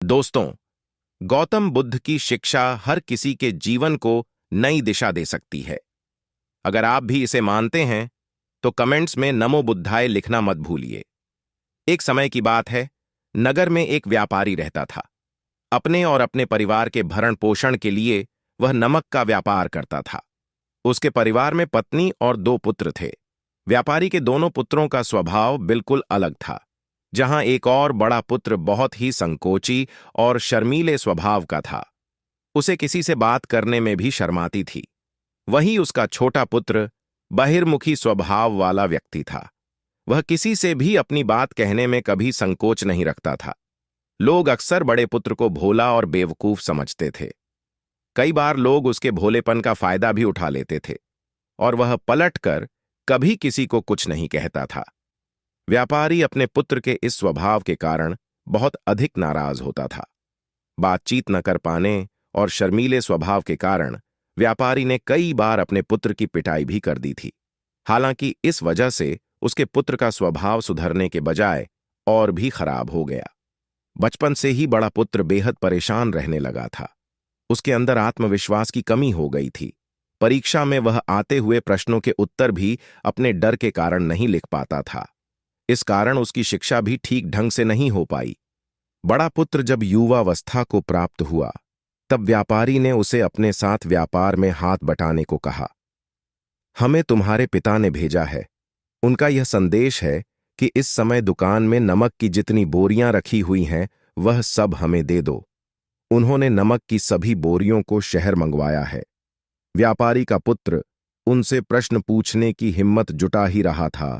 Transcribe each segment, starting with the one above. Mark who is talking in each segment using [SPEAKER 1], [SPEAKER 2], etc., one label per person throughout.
[SPEAKER 1] दोस्तों, गौतम बुद्ध की शिक्षा हर किसी के जीवन को नई दिशा दे सकती है। अगर आप भी इसे मानते हैं तो कमेंट्स में नमो बुद्धाय लिखना मत भूलिए। एक समय की बात है, नगर में एक व्यापारी रहता था। अपने और अपने परिवार के भरण पोषण के लिए वह नमक का व्यापार करता था। उसके परिवार में पत्नी और 2 पुत्र थे। व्यापारी के दोनों पुत्रों का स्वभाव बिल्कुल अलग था। जहां एक और बड़ा पुत्र बहुत ही संकोची और शर्मीले स्वभाव का था। उसे किसी से बात करने में भी शर्माती थी। वहीं उसका छोटा पुत्र बहिर्मुखी स्वभाव वाला व्यक्ति था। वह किसी से भी अपनी बात कहने में कभी संकोच नहीं रखता था। लोग अक्सर बड़े पुत्र को भोला और बेवकूफ समझते थे। कई बार लोग उसके भोलेपन का फायदा भी उठा लेते थे और वह पलटकर कभी किसी को कुछ नहीं कहता था। व्यापारी अपने पुत्र के इस स्वभाव के कारण बहुत अधिक नाराज होता था। बातचीत न कर पाने और शर्मीले स्वभाव के कारण व्यापारी ने कई बार अपने पुत्र की पिटाई भी कर दी थी। हालांकि इस वजह से उसके पुत्र का स्वभाव सुधरने के बजाय और भी खराब हो गया। बचपन से ही बड़ा पुत्र बेहद परेशान रहने लगा था। उसके अंदर आत्मविश्वास की कमी हो गई थी। परीक्षा में वह आते हुए प्रश्नों के उत्तर भी अपने डर के कारण नहीं लिख पाता था। इस कारण उसकी शिक्षा भी ठीक ढंग से नहीं हो पाई। बड़ा पुत्र जब युवावस्था को प्राप्त हुआ, तब व्यापारी ने उसे अपने साथ व्यापार में हाथ बटाने को कहा। हमें तुम्हारे पिता ने भेजा है। उनका यह संदेश है कि इस समय दुकान में नमक की जितनी बोरियां रखी हुई हैं, वह सब हमें दे दो। उन्होंने नमक की सभी बोरियों को शहर मंगवाया है। व्यापारी का पुत्र उनसे प्रश्न पूछने की हिम्मत जुटा ही रहा था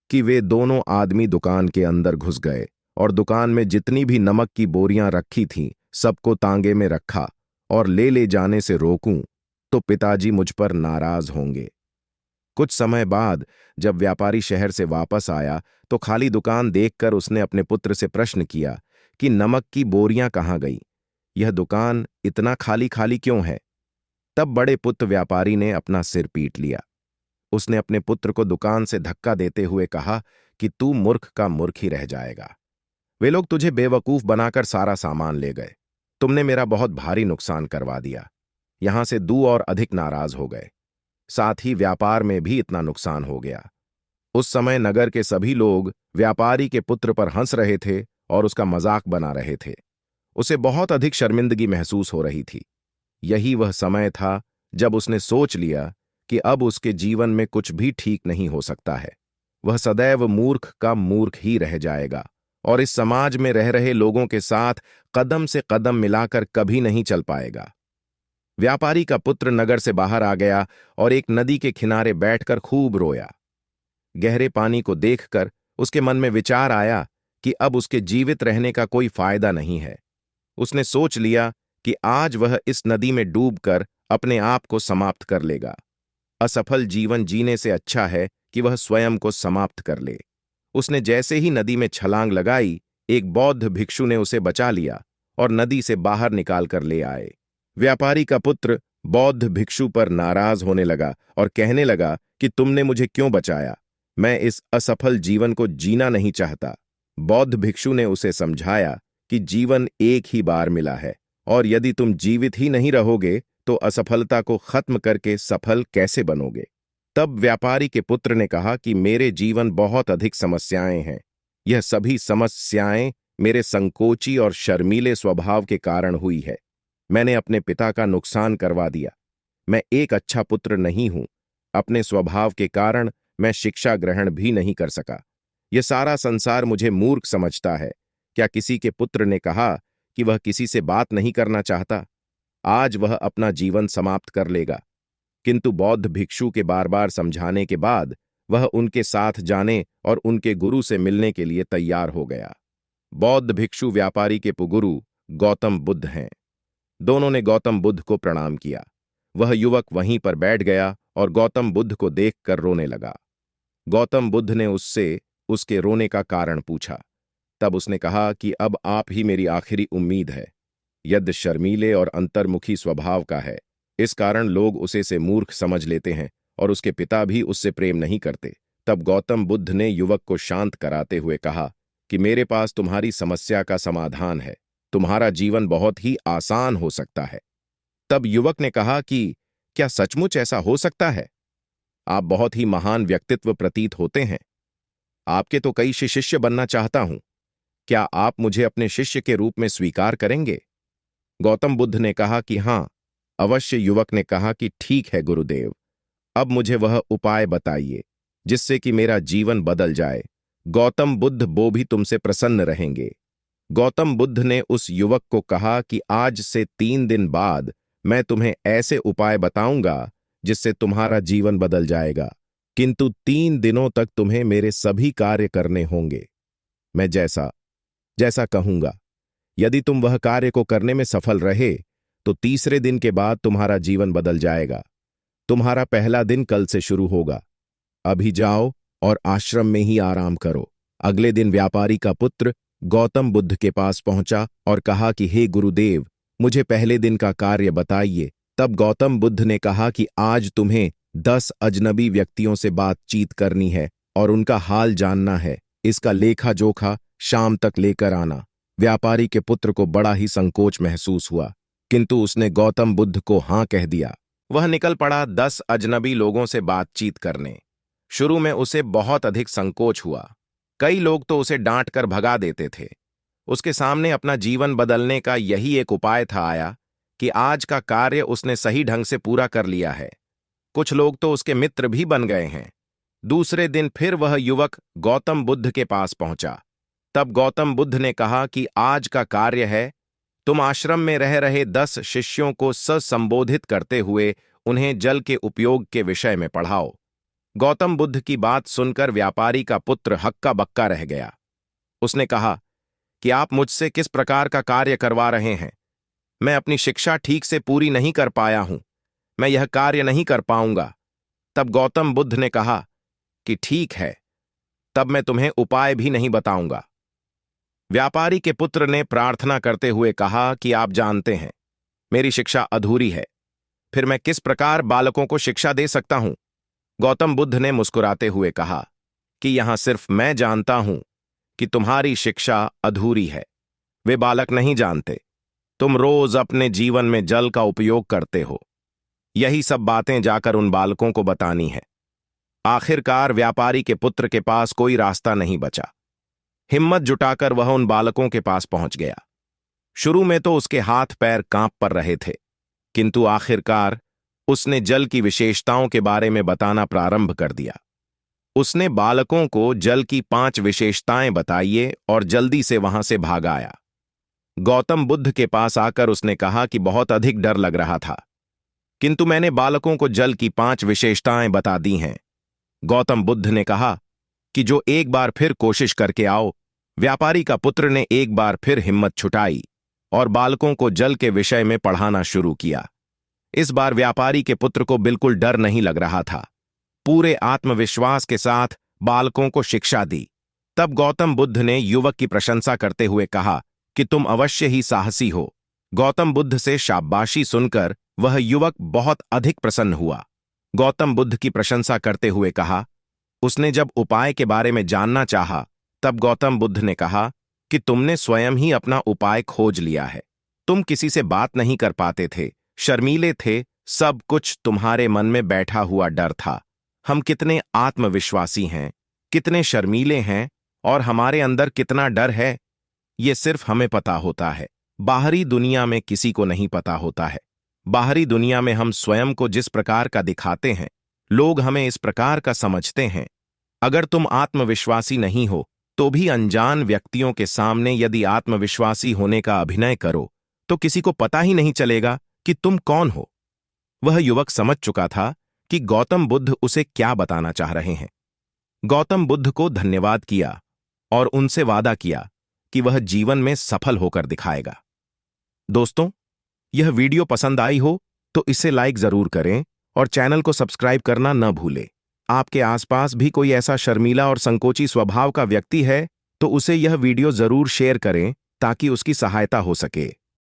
[SPEAKER 1] कि वे दोनों आदमी दुकान के अंदर घुस गए और दुकान में जितनी भी नमक की बोरियां रखी थीं, सबको तांगे में रखा और ले जाने से रोकूं तो पिताजी मुझ पर नाराज होंगे। कुछ समय बाद जब व्यापारी शहर से वापस आया तो खाली दुकान देखकर उसने अपने पुत्र से प्रश्न किया कि नमक की बोरियां कहाँ गई? यह दुकान इतना खाली खाली क्यों है? तब बड़े पुत्र व्यापारी ने अपना सिर पीट लिया। उसने अपने पुत्र को दुकान से धक्का देते हुए कहा कि तू मूर्ख का मूर्ख ही रह जाएगा। वे लोग तुझे बेवकूफ बनाकर सारा सामान ले गए। तुमने मेरा बहुत भारी नुकसान करवा दिया। यहां से 2 और अधिक नाराज हो गए। साथ ही व्यापार में भी इतना नुकसान हो गया। उस समय नगर के सभी लोग व्यापारी के पुत्र पर हंस रहे थे और उसका मजाक बना रहे थे। उसे बहुत अधिक शर्मिंदगी महसूस हो रही थी। यही वह समय था जब उसने सोच लिया कि अब उसके जीवन में कुछ भी ठीक नहीं हो सकता है। वह सदैव मूर्ख का मूर्ख ही रह जाएगा और इस समाज में रह रहे लोगों के साथ कदम से कदम मिलाकर कभी नहीं चल पाएगा। व्यापारी का पुत्र नगर से बाहर आ गया और एक नदी के किनारे बैठकर खूब रोया। गहरे पानी को देखकर उसके मन में विचार आया कि अब उसके जीवित रहने का कोई फायदा नहीं है। उसने सोच लिया कि आज वह इस नदी में डूबकर अपने आप को समाप्त कर लेगा। असफल जीवन जीने से अच्छा है कि वह स्वयं को समाप्त कर ले। उसने जैसे ही नदी में छलांग लगाई, एक बौद्ध भिक्षु ने उसे बचा लिया और नदी से बाहर निकाल कर ले आए। व्यापारी का पुत्र बौद्ध भिक्षु पर नाराज होने लगा और कहने लगा कि तुमने मुझे क्यों बचाया? मैं इस असफल जीवन को जीना नहीं चाहता। बौद्ध भिक्षु ने उसे समझाया कि जीवन एक ही बार मिला है और यदि तुम जीवित ही नहीं रहोगे तो असफलता को खत्म करके सफल कैसे बनोगे? तब व्यापारी के पुत्र ने कहा कि मेरे जीवन बहुत अधिक समस्याएं हैं। यह सभी समस्याएं मेरे संकोची और शर्मीले स्वभाव के कारण हुई है। मैंने अपने पिता का नुकसान करवा दिया। मैं एक अच्छा पुत्र नहीं हूं। अपने स्वभाव के कारण मैं शिक्षा ग्रहण भी नहीं कर सका। यह सारा संसार मुझे मूर्ख समझता है। क्या किसी के पुत्र ने कहा कि वह किसी से बात नहीं करना चाहता? आज वह अपना जीवन समाप्त कर लेगा। किंतु बौद्ध भिक्षु के बार बार समझाने के बाद वह उनके साथ जाने और उनके गुरु से मिलने के लिए तैयार हो गया। बौद्ध भिक्षु व्यापारी के पुगुरु गौतम बुद्ध हैं। दोनों ने गौतम बुद्ध को प्रणाम किया। वह युवक वहीं पर बैठ गया और गौतम बुद्ध को देखकर रोने लगा। गौतम बुद्ध ने उससे उसके रोने का कारण पूछा। तब उसने कहा कि अब आप ही मेरी आखिरी उम्मीद है। यद्य शर्मीले और अंतर्मुखी स्वभाव का है, इस कारण लोग उसे से मूर्ख समझ लेते हैं और उसके पिता भी उससे प्रेम नहीं करते। तब गौतम बुद्ध ने युवक को शांत कराते हुए कहा कि मेरे पास तुम्हारी समस्या का समाधान है। तुम्हारा जीवन बहुत ही आसान हो सकता है। तब युवक ने कहा कि क्या सचमुच ऐसा हो सकता है? आप बहुत ही महान व्यक्तित्व प्रतीत होते हैं। आपके तो कई शिष्य बनना चाहता हूं। क्या आप मुझे अपने शिष्य के रूप में स्वीकार करेंगे? गौतम बुद्ध ने कहा कि हां, अवश्य। युवक ने कहा कि ठीक है गुरुदेव, अब मुझे वह उपाय बताइए जिससे कि मेरा जीवन बदल जाए। गौतम बुद्ध वो भी तुमसे प्रसन्न रहेंगे। गौतम बुद्ध ने उस युवक को कहा कि आज से 3 दिन बाद मैं तुम्हें ऐसे उपाय बताऊंगा जिससे तुम्हारा जीवन बदल जाएगा, किंतु 3 दिनों तक तुम्हें मेरे सभी कार्य करने होंगे। मैं जैसा जैसा कहूंगा, यदि तुम वह कार्य को करने में सफल रहे तो तीसरे दिन के बाद तुम्हारा जीवन बदल जाएगा। तुम्हारा पहला दिन कल से शुरू होगा। अभी जाओ और आश्रम में ही आराम करो। अगले दिन व्यापारी का पुत्र गौतम बुद्ध के पास पहुंचा और कहा कि हे गुरुदेव, मुझे पहले दिन का कार्य बताइए। तब गौतम बुद्ध ने कहा कि आज तुम्हें 10 अजनबी व्यक्तियों से बातचीत करनी है और उनका हाल जानना है। इसका लेखा जोखा शाम तक लेकर आना। व्यापारी के पुत्र को बड़ा ही संकोच महसूस हुआ, किंतु उसने गौतम बुद्ध को हां कह दिया। वह निकल पड़ा 10 अजनबी लोगों से बातचीत करने। शुरू में उसे बहुत अधिक संकोच हुआ। कई लोग तो उसे डांट कर भगा देते थे। उसके सामने अपना जीवन बदलने का यही एक उपाय था आया कि आज का कार्य उसने सही ढंग से पूरा कर लिया है। कुछ लोग तो उसके मित्र भी बन गए हैं। दूसरे दिन फिर वह युवक गौतम बुद्ध के पास पहुंचा। तब गौतम बुद्ध ने कहा कि आज का कार्य है, तुम आश्रम में रह रहे 10 शिष्यों को संबोधित करते हुए उन्हें जल के उपयोग के विषय में पढ़ाओ। गौतम बुद्ध की बात सुनकर व्यापारी का पुत्र हक्का बक्का रह गया। उसने कहा कि आप मुझसे किस प्रकार का कार्य करवा रहे हैं? मैं अपनी शिक्षा ठीक से पूरी नहीं कर पाया हूं। मैं यह कार्य नहीं कर पाऊंगा। तब गौतम बुद्ध ने कहा कि ठीक है, तब मैं तुम्हें उपाय भी नहीं बताऊंगा। व्यापारी के पुत्र ने प्रार्थना करते हुए कहा कि आप जानते हैं, मेरी शिक्षा अधूरी है, फिर मैं किस प्रकार बालकों को शिक्षा दे सकता हूं? गौतम बुद्ध ने मुस्कुराते हुए कहा कि यहां सिर्फ मैं जानता हूं कि तुम्हारी शिक्षा अधूरी है। वे बालक नहीं जानते। तुम रोज अपने जीवन में जल का उपयोग करते हो। यही सब बातें जाकर उन बालकों को बतानी है। आखिरकार व्यापारी के पुत्र के पास कोई रास्ता नहीं बचा। हिम्मत जुटाकर वह उन बालकों के पास पहुंच गया। शुरू में तो उसके हाथ पैर कांप पर रहे थे, किंतु आखिरकार उसने जल की विशेषताओं के बारे में बताना प्रारंभ कर दिया। उसने बालकों को जल की 5 विशेषताएं बताइए और जल्दी से वहां से भाग आया। गौतम बुद्ध के पास आकर उसने कहा कि बहुत अधिक डर लग रहा था, किंतु मैंने बालकों को जल की 5 विशेषताएं बता दी हैं। गौतम बुद्ध ने कहा कि जो एक बार फिर कोशिश करके आओ। व्यापारी का पुत्र ने एक बार फिर हिम्मत छुटाई और बालकों को जल के विषय में पढ़ाना शुरू किया। इस बार व्यापारी के पुत्र को बिल्कुल डर नहीं लग रहा था। पूरे आत्मविश्वास के साथ बालकों को शिक्षा दी। तब गौतम बुद्ध ने युवक की प्रशंसा करते हुए कहा कि तुम अवश्य ही साहसी हो। गौतम बुद्ध से शाबाशी सुनकर वह युवक बहुत अधिक प्रसन्न हुआ। गौतम बुद्ध की प्रशंसा करते हुए कहा, उसने जब उपाय के बारे में जानना चाहा, तब गौतम बुद्ध ने कहा कि तुमने स्वयं ही अपना उपाय खोज लिया है। तुम किसी से बात नहीं कर पाते थे, शर्मीले थे, सब कुछ तुम्हारे मन में बैठा हुआ डर था। हम कितने आत्मविश्वासी हैं, कितने शर्मीले हैं और हमारे अंदर कितना डर है, ये सिर्फ हमें पता होता है। बाहरी दुनिया में किसी को नहीं पता होता है। बाहरी दुनिया में हम स्वयं को जिस प्रकार का दिखाते हैं, लोग हमें इस प्रकार का समझते हैं। अगर तुम आत्मविश्वासी नहीं हो तो भी अनजान व्यक्तियों के सामने यदि आत्मविश्वासी होने का अभिनय करो तो किसी को पता ही नहीं चलेगा कि तुम कौन हो। वह युवक समझ चुका था कि गौतम बुद्ध उसे क्या बताना चाह रहे हैं। गौतम बुद्ध को धन्यवाद किया और उनसे वादा किया कि वह जीवन में सफल होकर दिखाएगा। दोस्तों, यह वीडियो पसंद आई हो तो इसे लाइक जरूर करें और चैनल को सब्सक्राइब करना न भूलें। आपके आसपास भी कोई ऐसा शर्मीला और संकोची स्वभाव का व्यक्ति है तो उसे यह वीडियो जरूर शेयर करें ताकि उसकी सहायता हो सके।